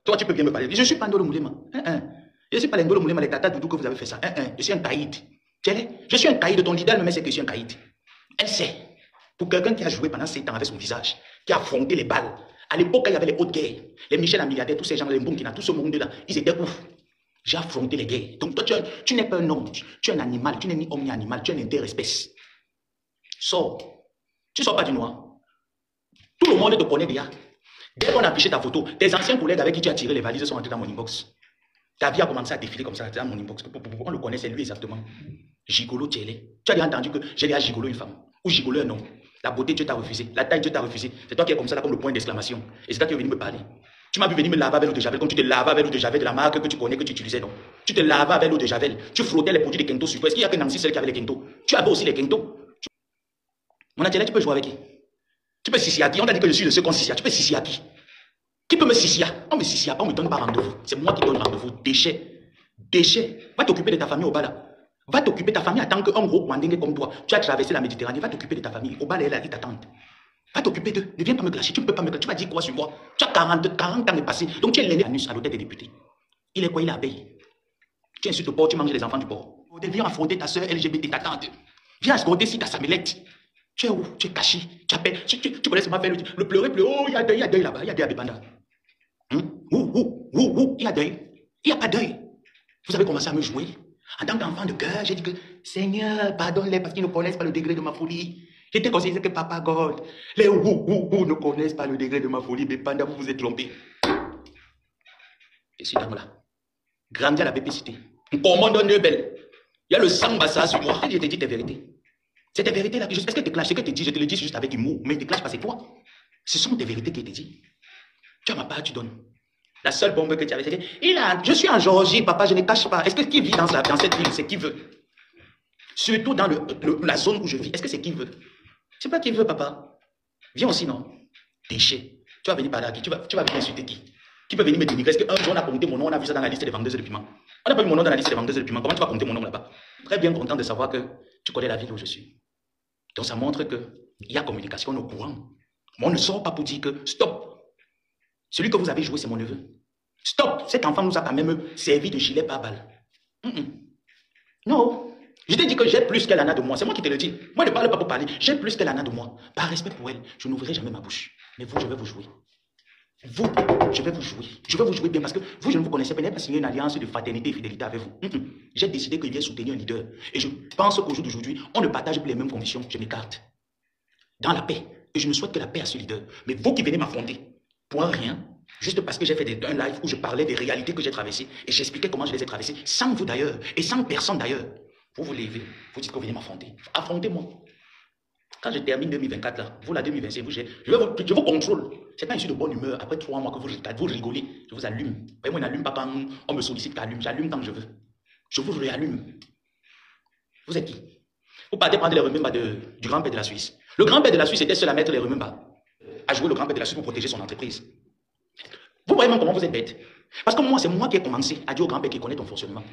Toi, tu peux bien me parler. Je ne suis pas Ndolo Moulema. Je ne suis pas les Ndolo Moulema, les Tata Doudou que vous avez fait ça. Je suis un caïd. Je suis un caïd. Ton leader me sait que je suis un caïd. Elle sait. Pour quelqu'un qui a joué pendant 7 ans avec son visage, qui a affronté les balles. À l'époque, il y avait les hautes guerres. Les Michel Amiliadais, tous ces gens, les Mbounkina, tout ce monde-là, ils étaient ouf. J'ai affronté les guerres. Donc toi, tu n'es pas un homme. Tu es un animal. Tu n'es ni homme ni animal. Tu es une interespèce. Sors. Tu ne sors pas du noir. Tout le monde te connaît déjà. Dès qu'on a affiché ta photo, tes anciens collègues avec qui tu as tiré les valises sont entrés dans mon inbox. Ta vie a commencé à défiler comme ça dans mon inbox. On le connaît, c'est lui exactement. Gigolo Tchélé. Tu as déjà entendu que j'ai déjà gigolo une femme ou gigolo un homme. La beauté, Dieu t'a refusé. La taille, Dieu t'a refusé. C'est toi qui es comme ça, là, comme le point d'exclamation. Et c'est toi qui es venu me parler. Tu m'as vu venir me laver avec l'eau de Javel, comme tu te lavais avec l'eau de Javel de la marque que tu connais, que tu utilisais, non? Tu te lavais avec l'eau de Javel. Tu frottais les produits de Kento sur toi. Est-ce qu'il y a que Nancy, celle qui avait les Kento? Tu avais aussi les Kento. Mon atelier, tu peux jouer avec qui? Tu peux sissia qui? On t'a dit que je suis le second sissia. Tu peux sissia qui? Qui peut me sissia? On me sissia pas, on me donne pas rendez-vous. C'est moi qui donne rendez-vous. Déchet. Déchet. Va t'occuper de ta famille au bas là. Va t'occuper de ta famille en tant qu'un gros Kwandingue comme toi. Tu as traversé la Méditerranée. Va t'occuper de ta famille. Au bas là, ils t'attendent. Va t'occuper d'eux. Ne viens pas me clasher. Tu ne peux pas me clasher. Tu vas dire quoi sur moi? Tu as 40 ans de passé. Donc tu es l'aîné à l'hôtel des députés. Il est quoi? Il est abeille. Tu insultes le porc, tu manges les enfants du porc. Viens affronter ta soeur LGBT, ta tante. Viens escorter si ta samelette. Tu es où? Tu es caché. Tu appelles. Tu connais ce m'a fait le pleurer, oh, il y a deuil là-bas. Il y a deuil à Bébanda. Il y a deuil. Il n'y a pas deuil. Vous avez commencé à me jouer. En tant qu'enfant de cœur, j'ai dit que Seigneur, pardonne-les parce qu'ils ne connaissent pas le degré de ma folie. J'étais considéré que Papa God. Les ne connaissent pas le degré de ma folie. Bébanda, vous vous êtes trompé. Et c'est là. Grandi à la BPCité. Commandant Nebel. Il y a le sang bassa sur moi. Je t'ai dit tes vérités. C'est tes vérités là. Est-ce que tu clash? Ce que tu dis, je te le dis juste avec humour. Mais tu clash pas, c'est toi. Ce sont tes vérités qui te disent. Tu as ma part, tu donnes. La seule bombe que tu avais, c'était je suis en Géorgie, papa, je ne cache pas. Est-ce que qui vit dans cette ville, c'est qui veut? Surtout dans la zone où je vis, est-ce que c'est qui veut? C'est pas qui veut, papa. Viens aussi, non? Déchet. Tu vas venir parler à qui? Tu vas venir insulter qui? Qui peut venir me dénigrer? Est-ce qu'un jour on a compté mon nom, on a vu ça dans la liste des vendeuses de piment? On n'a pas vu mon nom dans la liste des vendeuses de piment. Comment tu vas compter mon nom là-bas? Très bien content de savoir que tu connais la ville où je suis. Donc ça montre qu'il y a communication au courant. Mais on ne sort pas pour dire que stop. Celui que vous avez joué, c'est mon neveu. Stop! Cet enfant nous a quand même servi de gilet pare-balles. Non. Je t'ai dit que j'ai plus qu'elle en a de moi. C'est moi qui te le dis. Moi, ne parle pas pour parler. J'ai plus qu'elle en a de moi. Par respect pour elle, je n'ouvrirai jamais ma bouche. Mais vous, je vais vous jouer. Vous, je vais vous jouer. Je vais vous jouer bien parce que vous, je ne vous connaissais pas. Je n'ai pas signé une alliance de fraternité et fidélité avec vous. J'ai décidé qu'il vient soutenir un leader. Et je pense qu'au jour d'aujourd'hui, on ne partage plus les mêmes conditions. Je m'écarte. Dans la paix. Et je ne souhaite que la paix à ce leader. Mais vous qui venez m'affronter, pour un rien, juste parce que j'ai fait un live où je parlais des réalités que j'ai traversées et j'expliquais comment je les ai traversées, sans vous d'ailleurs, et sans personne d'ailleurs. Vous vous levez, vous dites que vous venez m'affronter. Affrontez-moi. Quand je termine 2024, là, vous la 2025, je vous contrôle. Ce n'est pas une suite de bonne humeur. Après 3 mois que vous rigolez, je vous allume. Moi, je n'allume pas quand on me sollicite qu'allume. J'allume quand je veux. Je vous réallume. Vous êtes qui? Vous partez prendre les remembas du grand-père de la Suisse. Le grand-père de la Suisse était seul à mettre les remembas, à jouer le grand-père de la Suisse pour protéger son entreprise. Vous voyez même comment vous êtes bête. Parce que moi, c'est moi qui ai commencé à dire au grand-père qui connaît ton fonctionnement.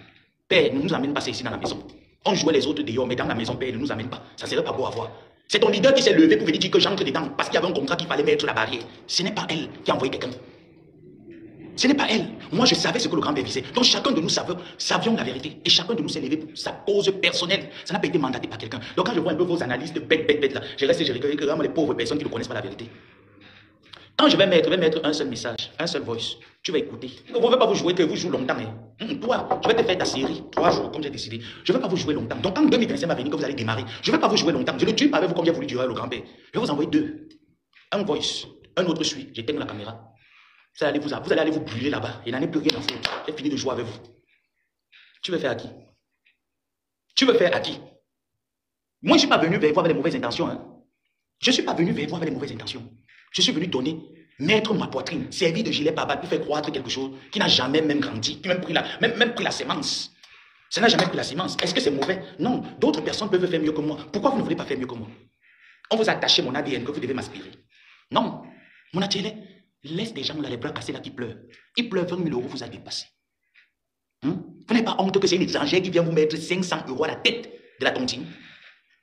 Père, ne nous amène pas ça ici dans la maison. On jouait les autres dehors, mais dans la maison, Père, ne nous amène pas. Ça ne serait pas beau à voir. C'est ton leader qui s'est levé pour venir dire que j'entre dedans parce qu'il y avait un contrat qu'il fallait mettre sur la barrière. Ce n'est pas elle qui a envoyé quelqu'un. Ce n'est pas elle. Moi, je savais ce que le grand-père visait. Donc, chacun de nous savions la vérité. Et chacun de nous s'est levé pour sa cause personnelle. Ça n'a pas été mandaté par quelqu'un. Donc, quand je vois un peu vos analystes bêtes là, je reste et je regarde vraiment les pauvres personnes qui ne connaissent pas la vérité. Quand je vais mettre un seul message, un seul voice, tu vas écouter. Vous ne vais pas vous jouer que vous jouez longtemps. Toi, je vais te faire ta série, 3 jours, comme j'ai décidé. Je ne vais pas vous jouer longtemps. Donc, quand 2025 va venir, que vous allez démarrer, je ne vais pas vous jouer longtemps. Je ne tue pas avec vous comme j'ai voulu durer le grand-père. Je vais vous envoyer 2. Un voice, un autre suit. J'éteins la caméra. Vous allez aller vous brûler là-bas. Il n'en est plus rien à foutre. J'ai fini de jouer avec vous. Tu veux faire à qui? Tu veux faire à qui? Moi, je ne suis pas venu vers vous avec les mauvaises intentions. Hein. Je ne suis pas venu vers vous avec les mauvaises intentions. Je suis venu donner, mettre ma poitrine, servir de gilet pare-balles pour faire croître quelque chose qui n'a jamais même grandi, qui même pris la sémence. Ça n'a jamais pris la sémence. Est-ce que c'est mauvais? Non. D'autres personnes peuvent faire mieux que moi. Pourquoi vous ne voulez pas faire mieux que moi? On vous a attaché mon ADN que vous devez m'aspirer. Non. Mon atelier, laisse des gens là, les bras cassés là qui pleurent. Ils pleurent, 20 000 € vous a dépassé. Vous n'avez pas honte que c'est une étrangère qui vient vous mettre 500 € à la tête de la tontine?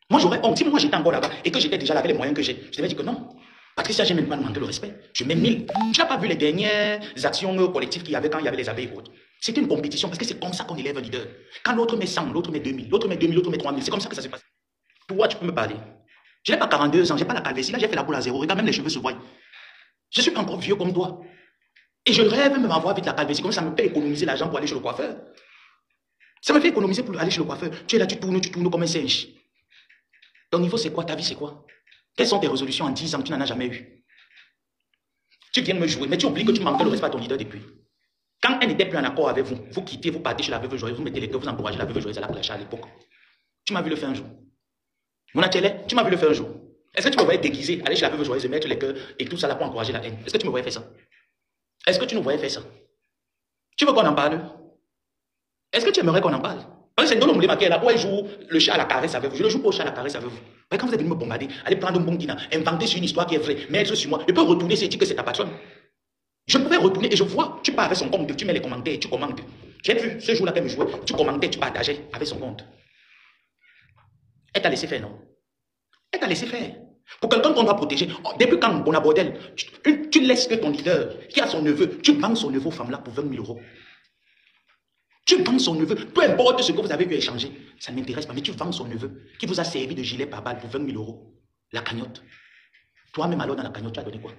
Moi, j'aurais honte. Si moi, j'étais encore là-bas et que j'étais déjà là avec les moyens que j'ai, je devais dire que non. Patricia, je n'aime pas demander le respect. Je mets 1000. Tu n'as pas vu les dernières actions collectives qu'il y avait quand il y avait les abeilles et autres. C'était une compétition parce que c'est comme ça qu'on élève un leader. Quand l'autre met 100, l'autre met 2000, l'autre met 2000, l'autre met 3000. C'est comme ça que ça se passe. Toi, tu peux me parler. Je n'ai pas 42 ans, je n'ai pas la calvitie. Là, j'ai fait la boule à zéro. Regarde, même les cheveux se voient. Je suis encore vieux comme toi. Et je rêve même m'avoir vite la calvitie. Comme ça me fait économiser l'argent pour aller chez le coiffeur. Ça me fait économiser pour aller chez le coiffeur. Tu es là, tu tournes comme un singe. Ton niveau, c'est quoi? Ta vie, c'est quoi? Quelles sont tes résolutions en 10 ans que tu n'en as jamais eu? Tu viens me jouer, mais tu oublies que tu manques le respect à ton leader depuis. Quand elle n'était plus en accord avec vous, vous quittez, vous partez chez la veuve joyeuse, vous mettez les cœurs, vous encouragez la veuve joyeuse à la clasher à l'époque. Tu m'as vu le faire un jour. Mon atelier, tu m'as vu le faire un jour. Est-ce que tu me voyais déguiser, aller chez la veuve joyeuse et mettre les cœurs et tout ça là pour encourager la haine? Est-ce que tu me voyais faire ça? Est-ce que tu nous voyais faire ça? Tu veux qu'on en parle? Est-ce que tu aimerais qu'on en parle? Parce que c'est dans le monde marqué là où elle joue le chat à la caresse avec vous. Je ne joue pas au chat à la caresse avec vous. Mais quand vous êtes venu me bombarder, allez prendre un bon dîner, inventer sur une histoire qui est vraie, mettre sur moi. Je peux retourner et dire que c'est ta patronne. Je pouvais retourner et je vois, tu pars avec son compte, tu mets les commentaires, tu commandes. J'ai vu ce jour-là qu'elle me jouait, tu commentais, tu partageais avec son compte. Elle t'a laissé faire, non? Elle t'a laissé faire. Pour quelqu'un qu'on doit protéger, depuis quand on aborde elle, tu laisses que ton leader, qui a son neveu, tu vends son neveu aux femmes là pour 20 000 euros. Tu vends son neveu, peu importe ce que vous avez eu échanger, ça ne m'intéresse pas, mais tu vends son neveu, qui vous a servi de gilet par balle pour 20 000 euros. La cagnotte. Toi-même alors dans la cagnotte, tu as donné quoi?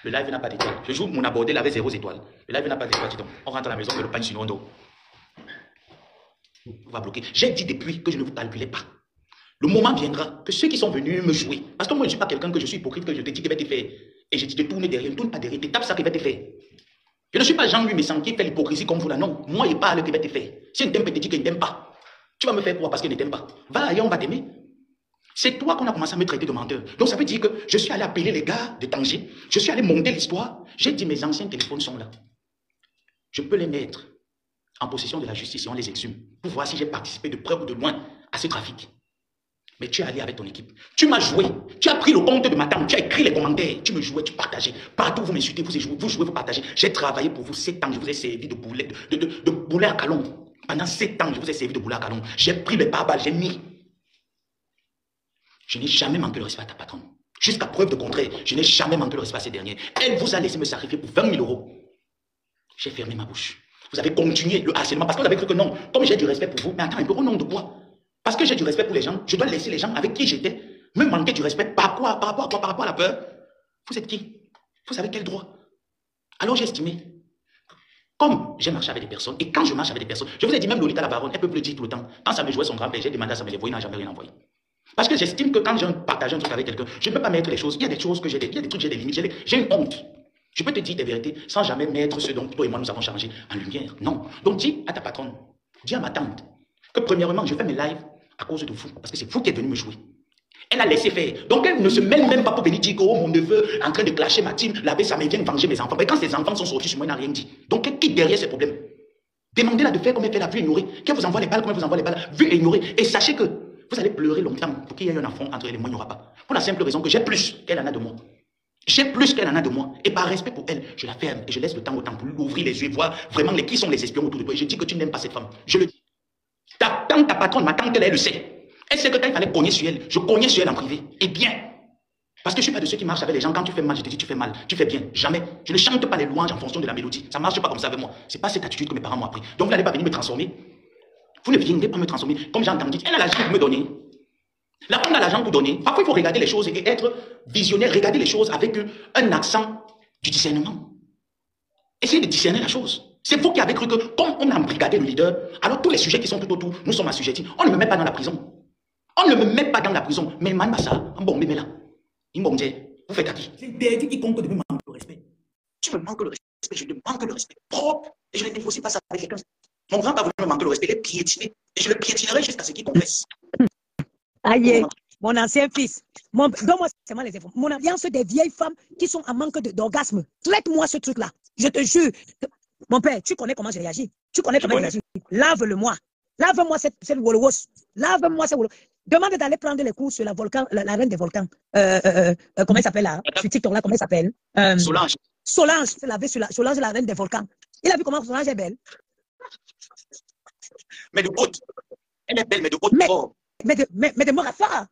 Le live n'a pas d'étoile. Je joue mon abordé, il avait 0 étoiles. Le live n'a pas d'étoile, dis donc. On rentre à la maison, mais le pagne sur dos. On va bloquer. J'ai dit depuis que je ne vous calculais pas. Le moment viendra que ceux qui sont venus me jouer, parce que moi je ne suis pas quelqu'un que je suis hypocrite, que je te dis qu'il va te faire. Et je dis de tourner derrière, ne tourne pas derrière, tape ça qui va te faire. Je ne suis pas Jean-Louis Messan qui fait l'hypocrisie comme vous là, non. Moi, il parle qui va te faire. Si il ne t'aime pas, il te dit qu'il ne t'aime pas. Tu vas me faire quoi parce qu'il ne t'aime pas? Va ailleurs, on va t'aimer. C'est toi qu'on a commencé à me traiter de menteur. Donc ça veut dire que je suis allé appeler les gars de Tanger. Je suis allé monter l'histoire. J'ai dit mes anciens téléphones sont là. Je peux les mettre en possession de la justice et on les exhume pour voir si j'ai participé de près ou de loin à ce trafic. Mais tu es allé avec ton équipe. Tu m'as joué. Tu as pris le compte de ma tante. Tu as écrit les commentaires. Tu me jouais, tu partageais. Partout, vous m'insultez, vous jouez, vous partagez. J'ai travaillé pour vous 7 ans. Je vous ai servi de boulet à calon. Pendant 7 ans, je vous ai servi de boulet à calon. J'ai pris les barbares, j'ai mis. Je n'ai jamais manqué le respect à ta patronne. Jusqu'à preuve de contraire, je n'ai jamais manqué le respect à ces derniers. Elle vous a laissé me sacrifier pour 20 000 euros. J'ai fermé ma bouche. Vous avez continué le harcèlement parce que vous avez cru que non. Comme j'ai du respect pour vous, mais attends un peu, au nom de quoi? Parce que j'ai du respect pour les gens, je dois laisser les gens avec qui j'étais me manquer du respect. Par quoi? Par rapport à quoi? Par rapport à la peur? Vous êtes qui? Vous avez quel droit? Alors j'ai estimé, comme j'ai marché avec des personnes, et quand je marche avec des personnes, je vous ai dit, même Lolita la baronne, elle peut le dire tout le temps. Quand ça me jouait son grand-père, j'ai demandé à ça me les voyer, il n'a jamais rien envoyé. Parce que j'estime que quand je partage un truc avec quelqu'un, je ne peux pas mettre les choses. Il y a des choses que j'ai, il y a des trucs, j'ai des limites, j'ai une honte. Je peux te dire des vérités sans jamais mettre ce dont toi et moi nous avons changé en lumière. Non. Donc dis à ta patronne, dis à ma tante, que premièrement, je fais mes lives à cause de vous, parce que c'est vous qui êtes venu me jouer. Elle a laissé faire. Donc elle ne se mêle même pas pour venir dire que oh, mon neveu est en train de clasher ma team, laver sa main, vient venger mes enfants. Mais quand ses enfants sont sortis sur moi, elle n'a rien dit. Donc elle quitte derrière ces problèmes. Demandez-la de faire comme elle fait la vue ignorée. Qu'elle vous envoie les balles, comme elle vous envoie les balles, vue ignorée. Et sachez que vous allez pleurer longtemps pour qu'il y ait un enfant entre elle et moi, il n'y aura pas. Pour la simple raison que j'ai plus qu'elle en a de moi. J'ai plus qu'elle en a de moi. Et par respect pour elle, je la ferme et je laisse le temps au temps pour lui ouvrir les yeux et voir vraiment qui sont les espions autour de toi. Et je dis que tu n'aimes pas cette femme. Je le dis. Ta patronne, ma tante, elle le sait. Elle sait que quand il fallait cogner sur elle, je cognais sur elle en privé. Et bien. Parce que je ne suis pas de ceux qui marchent avec les gens. Quand tu fais mal, je te dis tu fais mal. Tu fais bien. Jamais. Je ne chante pas les louanges en fonction de la mélodie. Ça ne marche pas comme ça avec moi. Ce n'est pas cette attitude que mes parents m'ont appris. Donc vous n'allez pas venir me transformer. Vous ne viendrez pas me transformer. Comme j'ai entendu, elle a l'argent pour me donner. La femme a l'argent pour donner. Parfois, il faut regarder les choses et être visionnaire. Regarder les choses avec un accent du discernement. Essayez de discerner la chose. C'est vous qui avez cru que, comme on a embrigadé le leader, alors tous les sujets qui sont tout autour, nous sommes assujettis. On ne me met pas dans la prison. On ne me met pas dans la prison. Mais man, ça, bon, mais là. Vous faites à qui? C'est interdit quiconque de me manquer le respect. Tu me manques le respect, je te manque le respect. Propre. Et je ne négocie pas ça avec quelqu'un. Mon grand pas voulu me manquer le respect, il est piétiné. Et je le piétinerai jusqu'à ce qu'il confesse. Aïe, mon ancien fils. Donne-moi seulement les infos. Mon alliance des vieilles femmes qui sont en manque d'orgasme. Traite-moi ce truc-là. Je te jure. Mon père, tu connais comment j'ai réagi. Tu connais comment j'ai réagi. Lave-le-moi. Lave-moi cette wolowos. Lave-moi cette wolowos. Demande d'aller prendre les cours sur la volcan, la reine des volcans. Comment elle s'appelle là? Sur TikTok là, comment elle s'appelle? Solange. Solange, c'est laver sur Solange, la reine des volcans. Il a vu comment Solange est belle. Mais de haute. Elle est belle, mais de haute fort. mais de Morafa.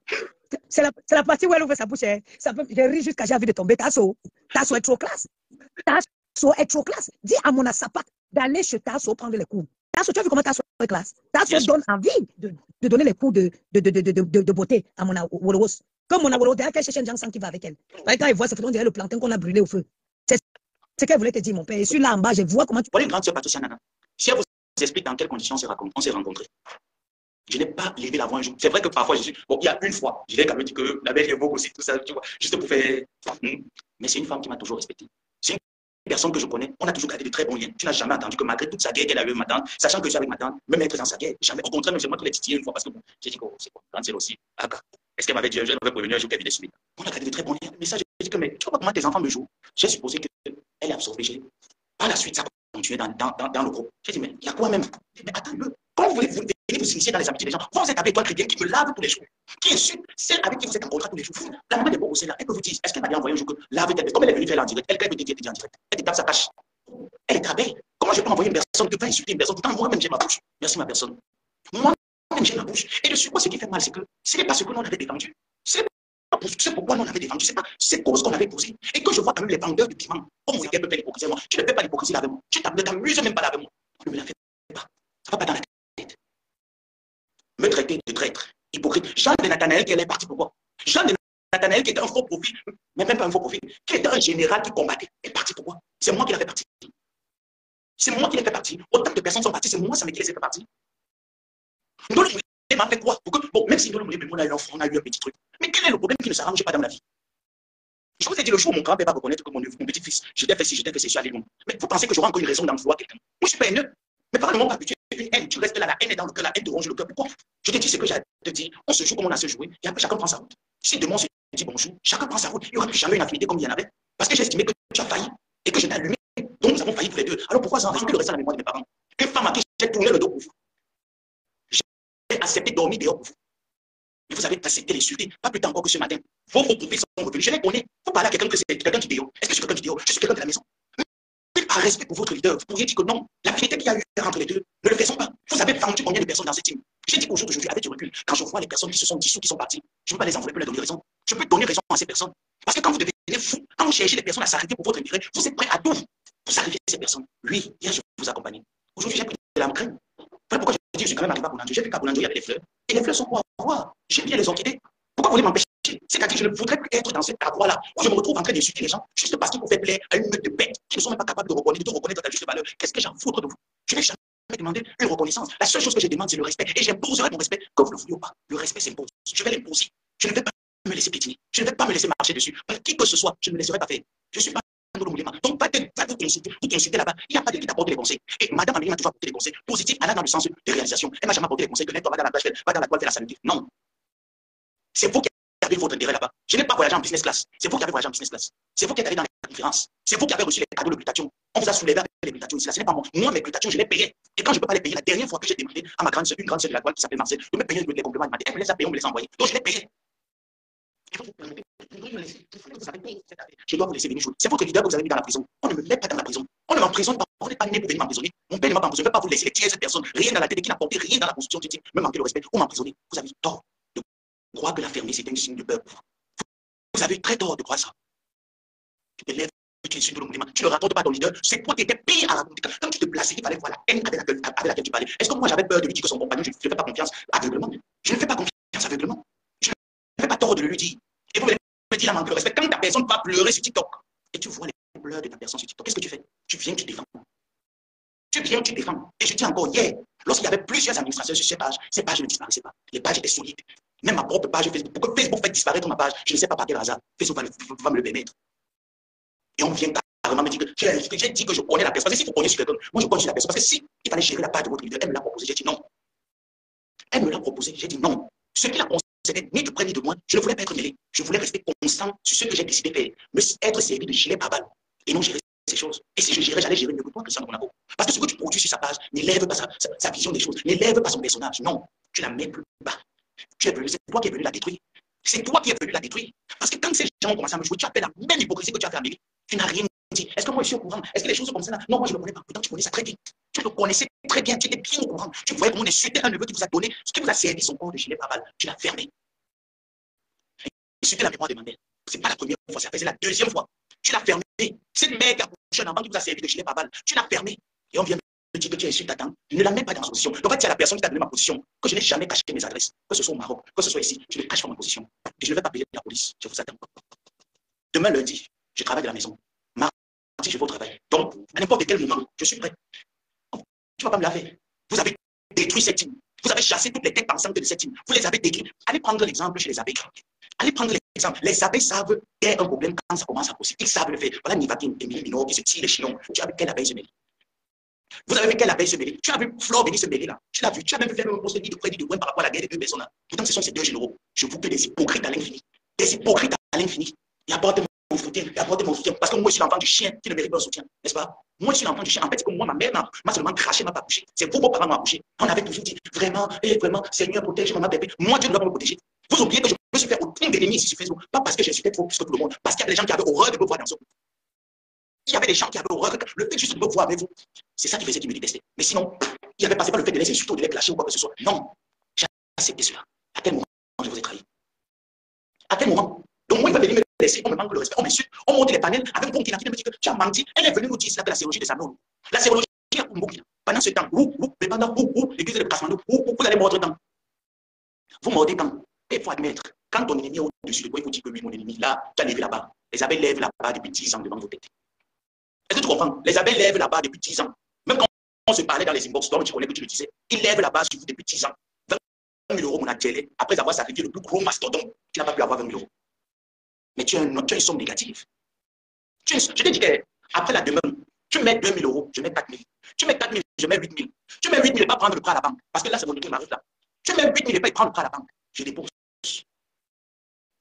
C'est la partie où elle ouvre sa bouche. Hein. J'ai ri jusqu'à j'ai envie de tomber. Tasso est trop classe. Tasso est trop classe. Dis à mon Sapat d'aller chez Tasso prendre les cours. Tasso, tu as vu comment Tasso est classe? Tasso donne envie de donner les cours de beauté à mon Awolowos. Comme mon Awolowos, derrière qu'elle cherche un Jansan qui va avec elle. Quand elle voit, c'est on dirait le plantain qu'on a brûlé au feu. C'est ce qu'elle voulait te dire, mon père. Et je suis là en bas, je vois comment tu... Voilà une grande sœur Patricia Nana. Si elle vous explique dans quelles conditions on s'est rencontrés. Je n'ai pas levé la voix un jour. C'est vrai que parfois, bon, il y a une fois, je l'ai quand même dit que la belle est beau aussi, tout ça, tu vois, juste pour faire... Mais c'est une femme qui m'a toujours respecté. C'est une personne que je connais, on a toujours gardé de très bons liens. Tu n'as jamais entendu que malgré toute sa guerre qu'elle a eu avec ma tante, sachant que je suis avec ma tante, même être dans sa guerre, jamais. Au contraire, même c'est moi qui l'ai titillé une fois parce que bon, j'ai dit que c'est quoi, quand c'est aussi. Ah, est-ce qu'elle m'avait dit, je l'avais prévenu un jour qu'elle venait suivre. On a gardé de très bons liens. Mais ça, j'ai dit que, mais tu vois pas comment tes enfants me jouent. J'ai supposé qu'elle est absorbée. Par la suite, ça continué dans le groupe. J'ai dit, mais il y a quoi même? Mais attends-le. Quand vous voulez vous initier dans les amitiés des gens, vous êtes avec toi chrétien qui me lave tous les jours, qui insulte celle avec qui vous êtes en contrat tous les jours. La maman des beaux là, elle peut vous dire, est-ce qu'elle m'a bien envoyé un jour que lave telle, comme elle est venue faire en direct, elle peut te dire en direct, elle te tape sa tâche. Elle est très belle. Comment je peux envoyer une personne qui peut insulter une personne? Pourtant, moi-même, j'ai ma bouche. Merci, ma personne. Moi-même, j'ai ma bouche. Et de sur quoi ce qui fait mal, c'est que ce n'est pas ce que l'on avait défendu. C'est pourquoi l'on avait défendu. C'est pas ces causes qu'on avait posées. Et que je vois quand même les vendeurs de piment, oh mon Dieu, peut faire l'hypocrisie. Tu ne fais pas l'hypocrisie avec moi. Tu ne t'amuses même pas avec moi. Ne me la fais pas. Ça ne va pas dans la tête. Me traiter de traître, hypocrite. Jean de Nathanaël, qui est parti pourquoi? Jean de Nathanaël, qui était un faux profil, mais même pas un faux profil, qui était un général qui combattait, est parti pourquoi? C'est moi qui l'ai fait partie. C'est moi qui l'ai fait partie. Autant de personnes sont parties, c'est moi ça qui les ai fait partie. Ndolo Moulé m'a fait quoi? Bon, même si Ndolo Moulé, on a eu un enfant, on a eu un petit truc. Mais quel est le problème qui ne s'arrange pas dans la vie? Je vous ai dit le jour où mon grand-père va reconnaître que mon petit-fils, je t'ai fait ci, je suis allé loin. Mais vous pensez que j'aurai encore une raison d'en vouloir quelqu'un? Moi, je ne suis pas haineux. Mais par le moment où tu es une haine, tu restes là, la haine est dans le cœur, la haine te ronge le cœur. Pourquoi? Je te dis ce que j'ai à te dire. On se joue comme on a se jouer, et après chacun prend sa route. Si demain on se dit bonjour, chacun prend sa route. Il n'y aura plus jamais une affinité comme il y en avait. Parce que j'ai estimé que tu as failli et que je t'ai allumé. Donc nous avons failli tous les deux. Alors pourquoi ça en reste le reste à la mémoire de mes parents? Une femme à qui j'ai tourné le dos pour vous. J'ai accepté de dormir dehors pour vous. Mais vous avez accepté l'insulter, pas plus tard encore que ce matin. Vos profils sont revenus. Je les connais. Vous parlez à quelqu'un que c'est quelqu'un qui déo. Est-ce que je suis quelqu'un qui déo? Je suis quelqu'un de la maison. Mais par respect pour votre leader, vous pourriez dire que non, la vérité qu'il y a eu entre les deux, ne le faisons pas. Vous avez vendu combien de personnes dans cette team? J'ai dit qu'au jour d'aujourd'hui, avec du recul, quand je vois les personnes qui se sont dissous, qui sont parties, je ne peux pas les envoyer pour leur donner raison. Je peux donner raison à ces personnes. Parce que quand vous devenez fou, quand vous cherchez les personnes à s'arrêter pour votre intérêt, vous êtes prêt à tout pour arriver à ces personnes. Lui, hier, je vous accompagne. Aujourd'hui, j'ai pris de la crème. Voilà pourquoi je dis que je suis quand même arrivé à Bounanjo. J'ai vu qu'à Bounanjo, il y avait des fleurs. Et les fleurs sont pour avoir. J'ai bien les orchidées. Pourquoi vous voulez m'empêcher? C'est-à-dire que je ne voudrais plus être dans cette voie-là où je me retrouve en train d'insulter les gens juste parce qu'ils vous fait plaire à une meute de bêtes qui ne sont même pas capables de reconnaître ta juste valeur. Qu'est-ce que j'en foutre de vous? Je n'ai jamais demandé une reconnaissance. La seule chose que je demande, c'est le respect. Et j'imposerai mon respect, que vous le voulez ou pas. Le respect s'impose. Je vais l'imposer. Je ne vais pas me laisser piétiner. Je ne vais pas me laisser marcher dessus. Par qui que ce soit, je ne me laisserai pas faire. Je suis pas Ndolo Moulema. Donc, va vous insulter là-bas. Il n'y a pas de qui t'apporte les conseils. Et Madame Amélie m'a toujours apporté des conseils positifs, allant dans le sens de réalisation. Elle m'a jamais apporté les conseils que lève-toi, va dans la plage, va dans la toile, fais la saluté. Non. C'est vous qui avez votre intérêt là-bas. Je n'ai pas voyagé en business class. C'est vous qui avez voyagé en business class. C'est vous qui êtes allé dans les conférences. C'est vous qui avez reçu les cadeaux de glutathion. On vous a soulevé avec les glutations ici. Ce n'est pas moi. Moi, mes glutations, je les payais. Et quand je ne peux pas les payer, la dernière fois que j'ai demandé à ma grande soeur, une grande soeur de la toile qui s'appelle Marcel, de me payer les compléments, elle m'a dit, elle me les a payés, on me les a envoyés. Donc je les payais. Je dois vous laisser venir jouer. C'est votre leader que vous avez mis dans la prison. On ne me met pas dans la prison. On ne m'emprisonne pas. On n'est pas né pour venir m'emprisonner. Mon père ne m'a pas emprisonné. Je ne vais pas vous laisser les tiers cette personne. Rien dans la tête qui n'a porté rien dans la constitution du type. Me manquer le respect ou m'emprisonner. Vous avez tort de croire que la fermer, c'est un signe de peur. Vous avez très tort de croire ça. Tu te lèves, tu insultes le mouvement. Tu ne racontes pas ton leader. C'est toi qui étais pire à raconter. Quand tu te plaçais, il fallait voir la haine avec laquelle tu parlais. Est-ce que moi j'avais peur de lui dire que son compagnon, je ne fais pas confiance aveuglement? Je ne fais pas confiance aveuglement. Je ne fais pas tort de le lui dire. Et vous me dire la manque de respect. Quand ta personne va pleurer sur TikTok et tu vois les pleurs de ta personne sur TikTok, qu'est-ce que tu fais? Tu viens, tu défends. Tu viens, tu défends. Et je dis encore, hier, lorsqu'il y avait plusieurs administrations sur ces pages ne disparaissaient pas. Les pages étaient solides. Même ma propre page Facebook. Pourquoi Facebook fait disparaître ma page? Je ne sais pas par quel hasard. Facebook va me le permettre. Et on vient carrément me dire que j'ai dit que je connais la personne. Parce que si vous connaissez quelqu'un, moi je connais la personne. Parce que si il fallait gérer la page de votre leader, elle me l'a proposé. J'ai dit non. Elle me l'a proposé. J'ai dit non. Ce qui la concernait, ni de près ni de loin, je ne voulais pas être mêlé. Je voulais rester constant sur ce que j'ai décidé de faire. Me être servi de gilet par balle. Et non gérer ces choses. Et si je gérais, j'allais gérer mieux que toi, Christian Monaco. Parce que ce que tu produis sur sa page n'élève pas sa vision des choses, n'élève pas son personnage. Non. Tu la mets plus bas. C'est toi qui es venu la détruire. C'est toi qui es venu la détruire. Parce que quand ces gens ont commencé à me jouer, tu as fait la même hypocrisie que tu as fait à Amélie. Tu n'as rien dit. Est-ce que moi je suis au courant? Est-ce que les choses sont comme ça là? Non, moi je ne le connais pas. Pourtant, tu connais ça très vite. Tu le connaissais très bien, tu étais bien au courant. Tu voyais comment on insultait un neveu qui vous a donné, ce qui vous a servi son corps de gilet pare-balles. Tu l'as fermé. Insulter la mémoire de ma mère. Ce n'est pas la première fois, c'est la deuxième fois. Tu l'as fermé. Cette mère qui a accouché un enfant qui vous a servi de gilet pare-balles, tu l'as fermé. Et on vient me dire que tu insultes ta tante. Ne la mets pas dans ma position. Donc, en fait, c'est à la personne qui t'a donné ma position que je n'ai jamais caché mes adresses. Que ce soit au Maroc, que ce soit ici, je ne cache pas ma position. Et je ne vais pas payer la police. Je vous attends. Demain, lundi, je travaille de la maison. Mardi, je vais au travail. Donc, à n'importe quel moment, je suis prêt. Tu ne vas pas me laver. Vous avez détruit cette team. Vous avez chassé toutes les têtes pensantes de cette team. Vous les avez détruites. Allez prendre l'exemple chez les abeilles. Allez prendre l'exemple. Les abeilles savent qu'il y a un problème quand ça commence à pousser. Ils savent le faire. Voilà Nivakin et Mino qui se tirent les chillons. Tu as vu quelle abeille se mêler? Vous avez vu quelle abeille se mêler? Tu as vu Flore venir se mêler là? Tu l'as vu? Tu as même fait un poste de crédit de point par rapport à la guerre des deux personnes là. Pourtant, ce sont ces deux généraux. Je vous que des hypocrites à l'infini. Des hypocrites à l'infini. Et apportez mon soutien. Et apportez mon soutien. Parce que moi, je suis l'enfant du chien qui ne mérite pas un soutien. N'est-ce pas? Moi, je suis l'enfant du chien. En fait, c'est que moi, ma mère m'a seulement craché, m'a pas couché. C'est vous, vos parents m'ont accouché. On avait toujours dit, vraiment, et vraiment, Seigneur, protège maman, bébé. Moi, Dieu ne doit pas me protéger. Vous oubliez que je me suis fait autant d'ennemis ici sur Facebook. Pas parce que je suis trop plus que tout le monde. Parce qu'il y a des gens qui avaient horreur de me voir dans ce groupe. Il y avait des gens qui avaient horreur. Le fait juste de me voir avec vous, c'est ça qui faisait qu'ils me détestaient. Mais sinon, il n'y avait pas le fait de les insulter ou de les clasher ou quoi que ce soit. Non. J'ai accepté cela. À quel moment je vous ai trahi? À quel moment? Donc, moi, il va venir me laisser, on me manque le respect, on m'insulte, on monte les panels avec un qui me dit que tu as menti. Elle est venue nous dire que la sérologie de Sanon. La sérologie a pour Mbokina. Pendant ce temps, l'église de Kasmando, vous allez mordre tant. Vous mordez tant. Et il faut admettre, quand ton ennemi est au-dessus de toi, il faut dire que lui, mon ennemi, là, tu as levé la barre. Les abeilles lèvent la barre depuis 10 ans devant vos têtes. Est-ce que tu comprends? Les abeilles lèvent la barre depuis 10 ans. Même quand on se parlait dans les inbox, toi, tu connais que tu le disais, ils lèvent la barre sur vous depuis 10 ans. 20 000 euros, mon atelier, après avoir sacrifié le plus gros mastodon, tu n'as pas pu avoir 20 000 euros. Mais tu as une somme négative. Je te dis qu'après la demande, tu mets 2 000 euros, je mets 4 000. Tu mets 4 000, je mets 8 000. Tu mets 8 000 et pas prendre le prêt à la banque. Parce que là, c'est mon équipe m'arrive là. Tu mets 8 000 et pas prendre le prêt à la banque. Je dépose.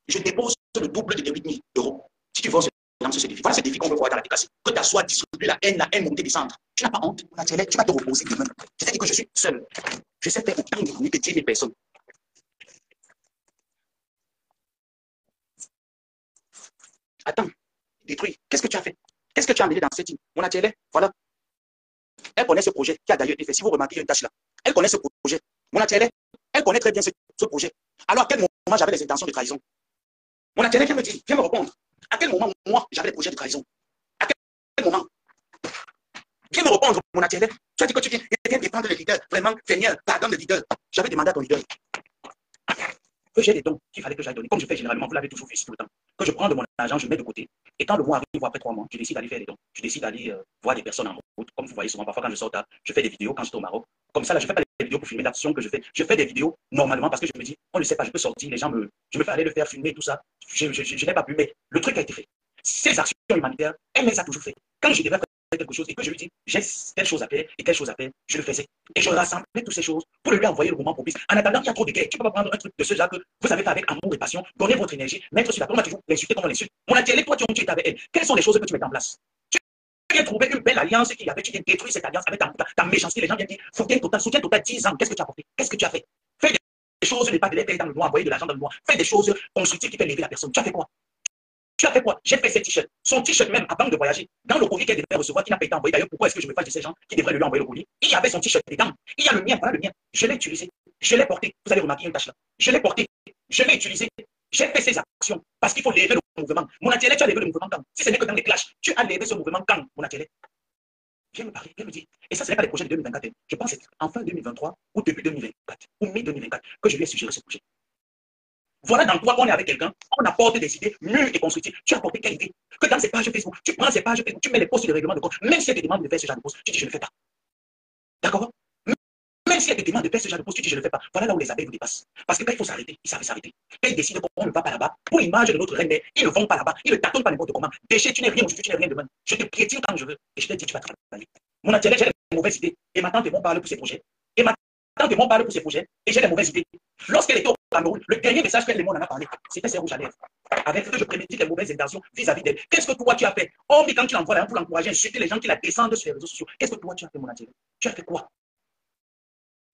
Je dépose le double de tes 8 000 euros. Si tu veux lancer ce défi, voilà ce défi qu'on veut voir dans la déclaration. Que ta soie distribuer la haine monter, descendre. Tu n'as pas honte. Tu vas te reposer demain. C'est-à-dire que je suis seul. Je sais faire autant de bruit que 10 000 personnes. Attends, détruit. Qu'est-ce que tu as fait? Qu'est-ce que tu as amené dans cette île? Mon atelier, voilà. Elle connaît ce projet qui a d'ailleurs été fait. Si vous remarquez, il y a une tâche là. Elle connaît ce projet. Mon atelier, elle connaît très bien ce projet. Alors, à quel moment j'avais les intentions de trahison? Mon atelier vient me dire, viens me répondre. À quel moment, moi, j'avais les projets de trahison? À quel moment? Viens me répondre, mon atelier. Tu as dit que tu viens défendre les leaders. Vraiment, Seigneur, pardonne les leaders. J'avais demandé à ton leader que j'ai des dons qu'il fallait que j'aille donner. Comme je fais généralement, vous l'avez toujours fait ici tout le temps. Que je prends de mon argent, je mets de côté. Et quand le mois arrive, après 3 mois, je décide d'aller faire des dons. Je décide d'aller voir des personnes en route. Comme vous voyez souvent, parfois quand je sors tard, je fais des vidéos quand je suis au Maroc. Comme ça, là, je ne fais pas des vidéos pour filmer l'action que je fais. Je fais des vidéos normalement parce que je me dis, on ne sait pas, je peux sortir, les gens je me fais aller le faire filmer, tout ça. Je n'ai pas pu, mais le truc a été fait. Ces actions humanitaires, elle les a toujours fait. Quand je devais faire quelque chose et que je lui dis, j'ai telle chose à faire et telle chose à faire, je le faisais. Et je rassemblais toutes ces choses pour lui envoyer le moment propice. En attendant, il y a trop de guerre. Tu ne peux pas prendre un truc de ce genre que vous avez fait avec amour et passion, donner votre énergie, mettre sur la table, on va toujours l'insulter comme on l'insulte. Mon atelier, toi, tu es avec elle. Quelles sont les choses que tu mets en place? Tu viens trouver une belle alliance qui avait, tu viens détruire cette alliance avec ta méchanceté. Les gens viennent dire, soutien total 10 ans. Qu'est-ce que tu as apporté? Qu'est-ce que tu as fait? Fais des choses, ne pas de l'aide dans le noir, envoyer de l'argent dans le noir. Fais des choses constructives qui fait lever la personne. Tu as fait quoi? Tu as fait quoi? J'ai fait ces t-shirts. Son t-shirt même, avant de voyager, dans le colis qu'elle devait recevoir, qui n'a pas été envoyé. D'ailleurs, pourquoi est-ce que je me fâche de ces gens qui devraient lui envoyer le colis? Il y avait son t-shirt dedans. Il y a le mien, voilà le mien. Je l'ai utilisé. Je l'ai porté. Vous avez remarqué une tâche là. Je l'ai porté. Je l'ai utilisé. J'ai fait ces actions parce qu'il faut lever le mouvement. Mon atelier, tu as levé le mouvement quand? Si ce n'est que dans les clashs, tu as levé ce mouvement quand, mon atelier? Viens me parler, viens me dire. Et ça, ce n'est pas les projets de 2024. Je pense que c'est en fin 2023 ou début 2024 ou mi-2024 que je lui ai suggéré ce projet. Voilà dans quoi on est avec quelqu'un, on apporte des idées mûres et constructives. Tu as apporté quelle idée? Que dans ces pages Facebook, tu prends ces pages Facebook, tu mets les posts de règlement de compte, même si elle te demande de faire ce genre de post, tu dis je ne le fais pas. D'accord? Même si elle te demande de faire ce genre de post, tu dis je ne le fais pas. Voilà là où les abeilles vous dépassent. Parce que quand il faut s'arrêter, ils savent s'arrêter. Quand ils décident qu'on ne va pas là-bas, pour l'image de notre reine, ils ne vont pas là-bas, ils ne tâtonnent pas n'importe comment. Déchet, tu n'es rien aujourd'hui, tu n'es rien demain. Je te piétine quand je veux et je te dis tu vas travailler. Mon atelier, j'ai des mauvaises idées et ma tante m'en parle pour ses projets. Et ma tante m'en parle pour ses projets et j'ai des mauvaises idées. Lorsqu'elle était au Cameroun, le dernier message qu'elle m'en a parlé, c'était ces rouges à lèvres. Avec que je prémédite les mauvaises intentions vis-à-vis d'elle. Qu'est-ce que toi tu as fait? Oh, mais quand tu l'envoies là pour l'encourager, insulter les gens qui la descendent sur les réseaux sociaux, qu'est-ce que toi tu as fait, mon atelier? Tu as fait quoi?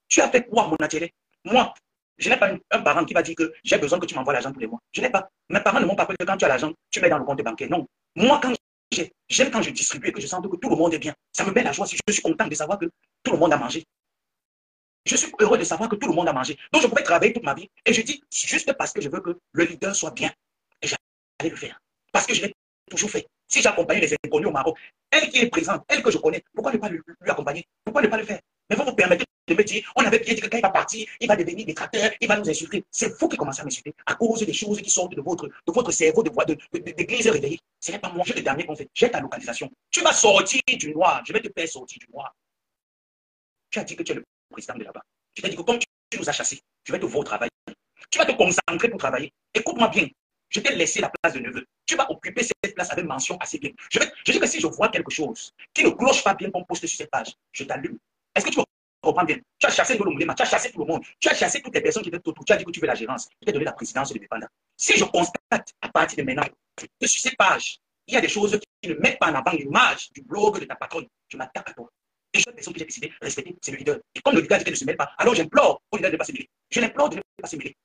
Tu as fait quoi, mon atelier? Moi, je n'ai pas un parent qui va dire que j'ai besoin que tu m'envoies l'argent tous les mois. Je n'ai pas. Mes parents ne m'ont pas appris que quand tu as l'argent, tu mets dans le compte bancaire. Non. Moi, quand j'aime quand je distribue et que je sens que tout le monde est bien. Ça me met la joie. Si je suis content de savoir que Tout le monde a mangé. Je suis heureux de savoir que tout le monde a mangé. Donc, je pouvais travailler toute ma vie. Et je dis, juste parce que je veux que le leader soit bien. Et j'allais le faire. Parce que je l'ai toujours fait. Si j'accompagnais les inconnus au Maroc, elle qui est présente, elle que je connais, pourquoi ne pas lui accompagner? Pourquoi ne pas le faire? Mais vous vous permettez de me dire, on avait bien dit que quand il va partir, il va devenir détracteur, il va nous insulter. C'est vous qui commencez à m'insulter à cause des choses qui sortent de votre cerveau, d'église réveillée. Ce n'est pas moi, je le dernier qu'on fait. J'ai ta localisation. Tu vas sortir du noir. Je vais te faire sortir du noir. Tu as dit que tu es le président de là-bas. Tu t'as dit que comme tu nous as chassés, tu vas te voir au travail. Tu vas te concentrer pour travailler. Écoute-moi bien. Je t'ai laissé la place de neveu. Tu vas occuper cette place avec mention assez bien. Je dis que si je vois quelque chose qui ne cloche pas bien qu'on poste sur cette page, je t'allume. Est-ce que tu comprends bien? Tu as chassé Ndolo Moulema, tu as chassé tout le monde. Tu as chassé toutes les personnes qui étaient autour. Tu as dit que tu veux la gérance. Tu t'es donné la présidence de Dépendant. Si je constate à partir de maintenant que sur cette page, il y a des choses qui ne mettent pas en avant l'image du blog de ta patronne, je m'attaque à toi. Et je personne que j'ai décidé de respecter, c'est le leader. Et comme le leader dit qu'elle ne se mêle pas, alors j'implore au leader de ne pas se mêler. Je l'implore de ne pas se mêler.